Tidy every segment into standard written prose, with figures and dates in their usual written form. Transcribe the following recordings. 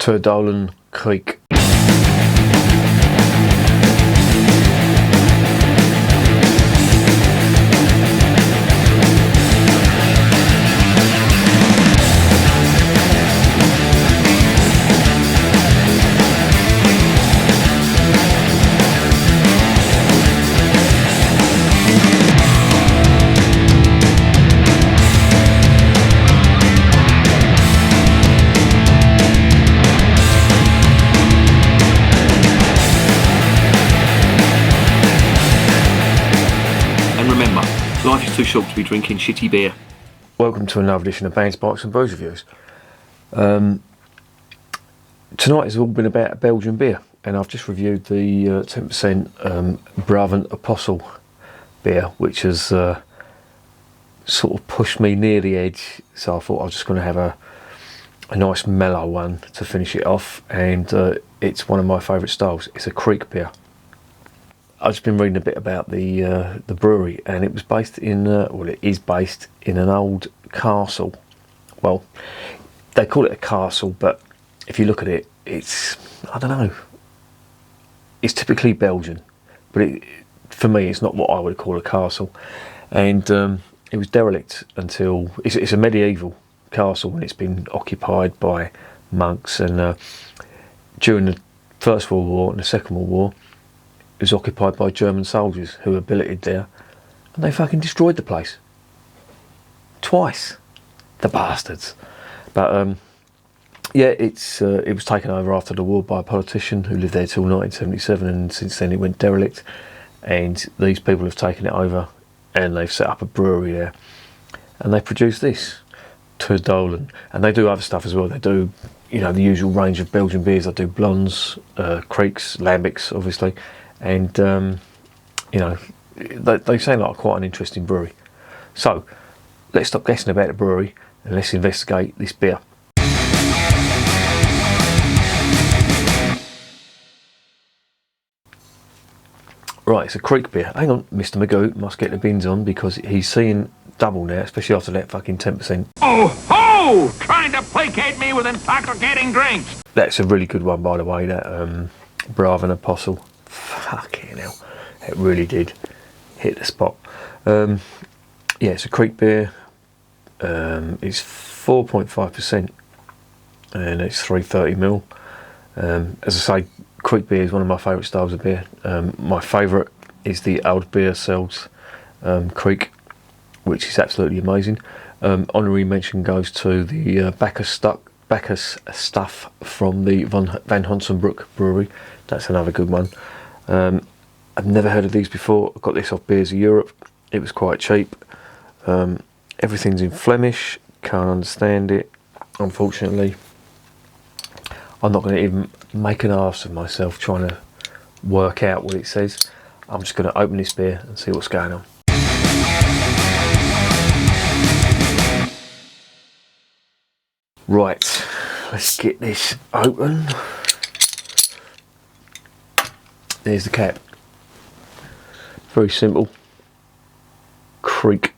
Ter Dolen Kriek. Life is too short to be drinking shitty beer. Welcome to another edition of Bands, Bikes and Booze Reviews. Tonight has all been about Belgian beer, and I've just reviewed the 10% Brouwerij de Dool beer, which has sort of pushed me near the edge, so I thought I was just going to have a nice mellow one to finish it off, and it's one of my favourite styles. It's a Kriek beer. I've just been reading a bit about the brewery, and it was based in, it is based in an old castle. Well, they call it a castle, but if you look at it, it's, I don't know, it's typically Belgian, but for me it's not what I would call a castle. And it was derelict until, it's a medieval castle, and it's been occupied by monks, and during the First World War and the Second World War, it was occupied by German soldiers who were billeted there, and they fucking destroyed the place twice, the bastards. But yeah, it was taken over after the war by a politician who lived there till 1977, and since then it went derelict, and these people have taken it over and they've set up a brewery there, and they produce this Ter Dolen, and they do other stuff as well. They do, you know, the usual range of Belgian beers. They do blondes, Krieks, lambics, obviously. And you know, they sound like quite an interesting brewery. So let's stop guessing about the brewery and let's investigate this beer. Right, it's a Kriek beer. Hang on, Mr. Magoo must get the bins on because he's seeing double now, especially after that fucking 10%. Oh ho! Trying to placate me with intoxicating drinks. That's a really good one, by the way. That Brouwerij de Dool. Fucking hell, it really did hit the spot. Yeah, it's a Kriek beer. It's 4.5% and it's 330ml. As I say, Kriek beer is one of my favourite styles of beer. My favourite is the Oud Beer Cells Kriek, which is absolutely amazing. Honorary mention goes to the Bacchus stuff from the Van Honsenbroek Brewery. That's another good one. I've never heard of these before. I got this off Beers of Europe. It was quite cheap. Everything's in Flemish. Can't understand it, unfortunately. I'm not going to even make an arse of myself trying to work out what it says. I'm just going to open this beer and see what's going on. Right, let's get this open. There's the cap. Very simple. Kriek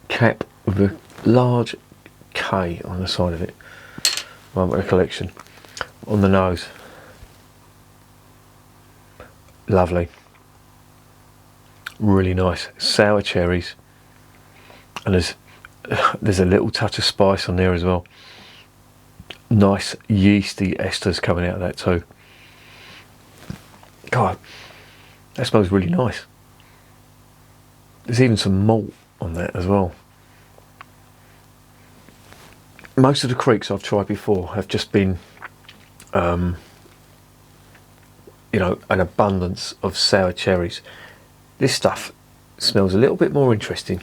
cap with a large K on the side of it. My recollection. On the nose. Lovely. Really nice. Sour cherries. And there's a little touch of spice on there as well. Nice yeasty esters coming out of that too. God, that smells really nice. There's even some malt on that as well. Most of the Krieks I've tried before have just been, you know, an abundance of sour cherries. This stuff smells a little bit more interesting.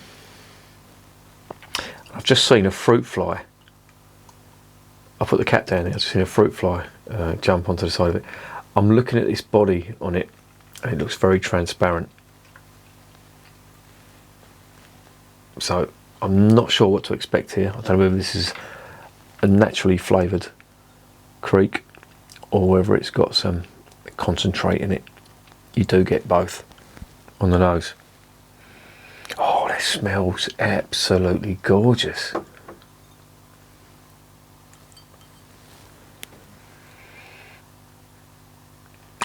I've just seen a fruit fly. I put the cap down there, I've just seen a fruit fly jump onto the side of it. I'm looking at this body on it, and it looks very transparent. So I'm not sure what to expect here. I don't know whether this is a naturally flavoured Kriek or whether it's got some concentrate in it. You do get both on the nose. Oh, that smells absolutely gorgeous.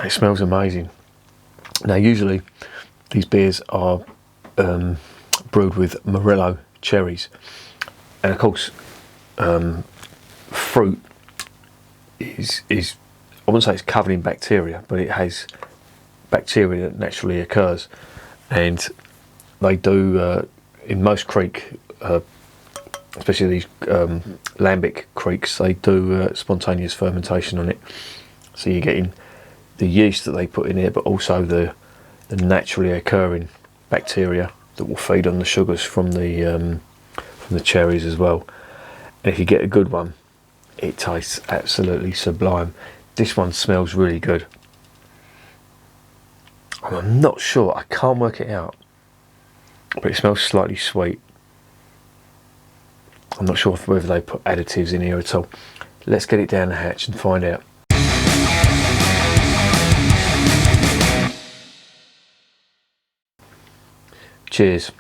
It smells amazing. Now usually these beers are brewed with Morello cherries, and of course fruit is I wouldn't say it's covered in bacteria, but it has bacteria that naturally occurs, and they do in most creek, especially these lambic creeks, they do spontaneous fermentation on it, so you're getting the yeast that they put in here, but also the naturally occurring bacteria that will feed on the sugars from the cherries as well. And if you get a good one, it tastes absolutely sublime. This one smells really good. I'm not sure, I can't work it out, but it smells slightly sweet. I'm not sure whether they put additives in here at all. Let's get it down the hatch and find out. Cheers.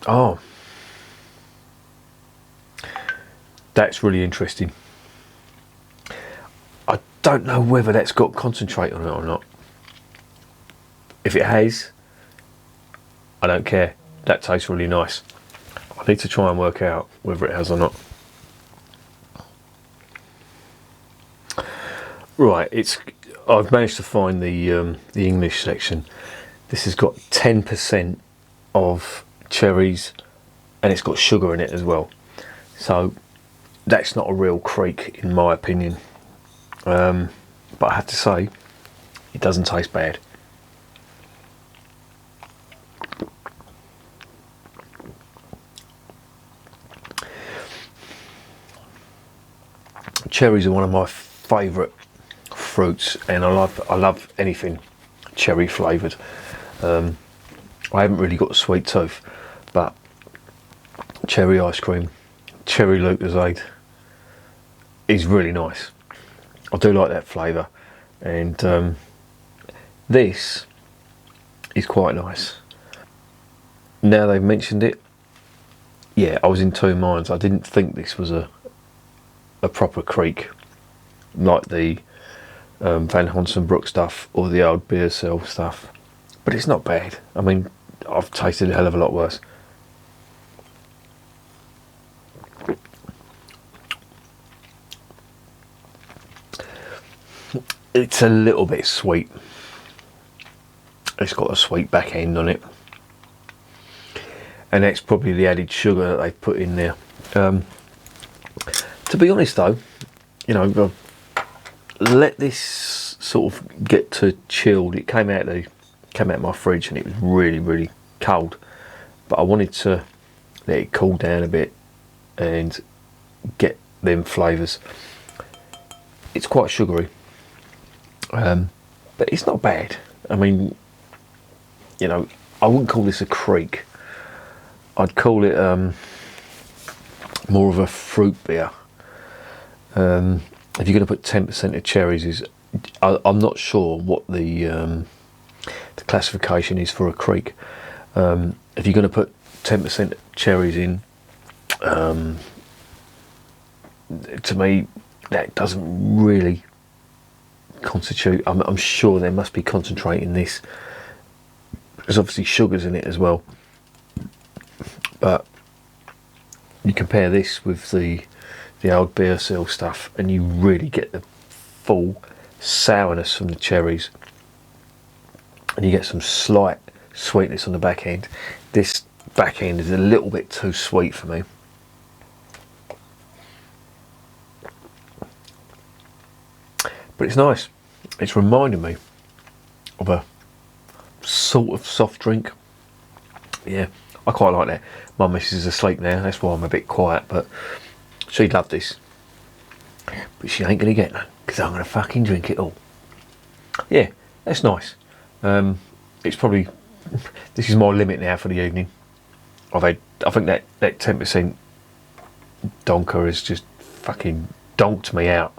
Oh, that's really interesting. I don't know whether that's got concentrate on it or not. If it has, I don't care. That tastes really nice. I need to try and work out whether it has or not. Right, I've managed to find the English section. This has got 10% of cherries, and it's got sugar in it as well. So that's not a real creek in my opinion. But I have to say, it doesn't taste bad. Cherries are one of my favourite fruits, and I love anything cherry flavoured. I haven't really got a sweet tooth, but cherry ice cream, cherry Lucozade is really nice. I do like that flavour, and this is quite nice. Now they've mentioned it, yeah, I was in two minds. I didn't think this was a proper creek like the Van Honsenbroek stuff or the old beer cell stuff, but it's not bad. I mean, I've tasted a hell of a lot worse. It's a little bit sweet. It's got a sweet back end on it, and that's probably the added sugar that they've put in there. To be honest though, you know, let this sort of get to chilled. It came out of my fridge and it was really cold, but I wanted to let it cool down a bit and get them flavours. It's quite sugary, but it's not bad. I mean, you know, I wouldn't call this a creek. I'd call it more of a fruit beer. If you're going to put 10% of cherries, I'm not sure what the classification is for a creek. If you're going to put 10% cherries in, to me that doesn't really constitute. I'm sure there must be concentrate in this. There's obviously sugars in it as well, but you compare this with the old beer seal stuff and you really get the full sourness from the cherries, and you get some slight sweetness on the back end. This back end is a little bit too sweet for me. But it's nice. It's reminding me of a sort of soft drink. Yeah, I quite like that. My missus is asleep now, that's why I'm a bit quiet, but she'd love this. But she ain't gonna get none, because I'm gonna fucking drink it all. Yeah, that's nice. It's probably, this is my limit now for the evening. I think that 10% Donker has just fucking donked me out.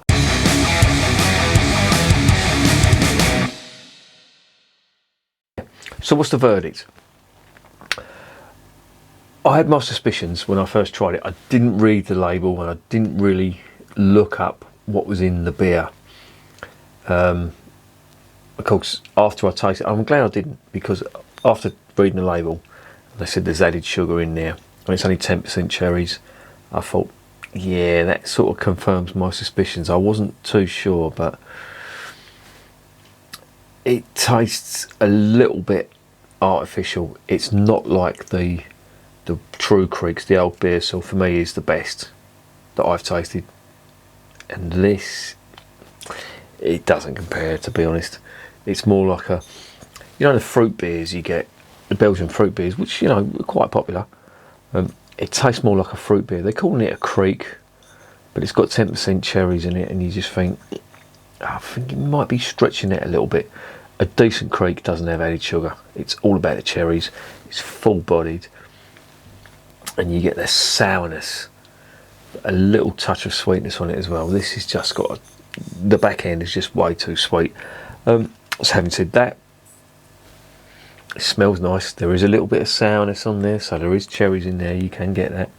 So what's the verdict? I had my suspicions when I first tried it. I didn't read the label and I didn't really look up what was in the beer. Of course, after I tasted it, I'm glad I didn't, because after reading the label, they said there's added sugar in there and it's only 10% cherries. I thought, yeah, that sort of confirms my suspicions. I wasn't too sure, but it tastes a little bit artificial. It's not like the true Krieks. The old beer still for me is the best that I've tasted, and this, it doesn't compare, to be honest. It's more like a, you know, the fruit beers you get, the Belgian fruit beers, which, you know, are quite popular. It tastes more like a fruit beer. They're calling it a Kriek, but it's got 10% cherries in it, and you just think, I think it might be stretching it a little bit. A decent Kriek doesn't have added sugar. It's all about the cherries. It's full-bodied, and you get the sourness, a little touch of sweetness on it as well. This has just got the back end is just way too sweet. So having said that, it smells nice. There is a little bit of sourness on there, so there is cherries in there. You can get that,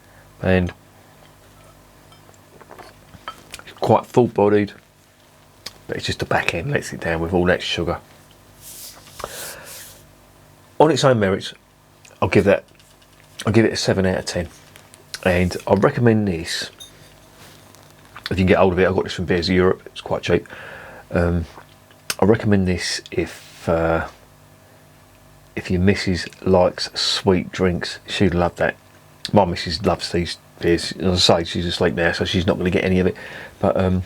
and it's quite full-bodied, but it's just the back end lets it down with all that sugar. On its own merits, I'll give it a 7 out of 10, and I recommend this if you can get hold of it. I got this from Beers of Europe. It's quite cheap. I recommend this if your missus likes sweet drinks. She'd love that. My missus loves these beers. As I say, she's asleep now, so she's not going to get any of it. But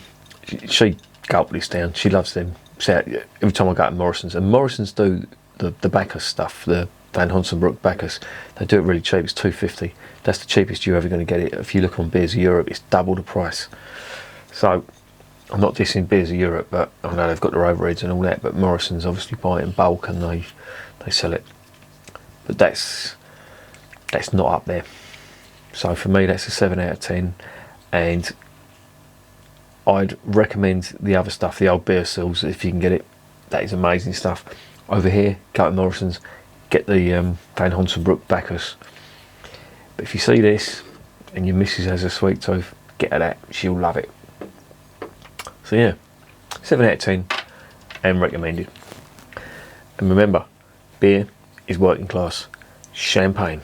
she gulped this down. She loves them. So every time I go to Morrison's, and Morrison's do the Bacchus stuff, the Van Honsenbroek Bacchus, they do it really cheap. It's £2.50. That's the cheapest you're ever going to get it. If you look on Beers of Europe, it's double the price. So I'm not dissing Beers of Europe, but I know they've got their overheads and all that, but Morrison's obviously buy it in bulk and they sell it. But that's not up there. So for me, that's a 7 out of 10, and I'd recommend the other stuff, the old beer seals, if you can get it. That is amazing stuff. Over here, go to Morrison's, get the Van Honsenbroek Bacchus. But if you see this and your missus has a sweet tooth, get her that. She'll love it. So yeah, 7 out of 10 and recommended. And remember, beer is working class. Champagne.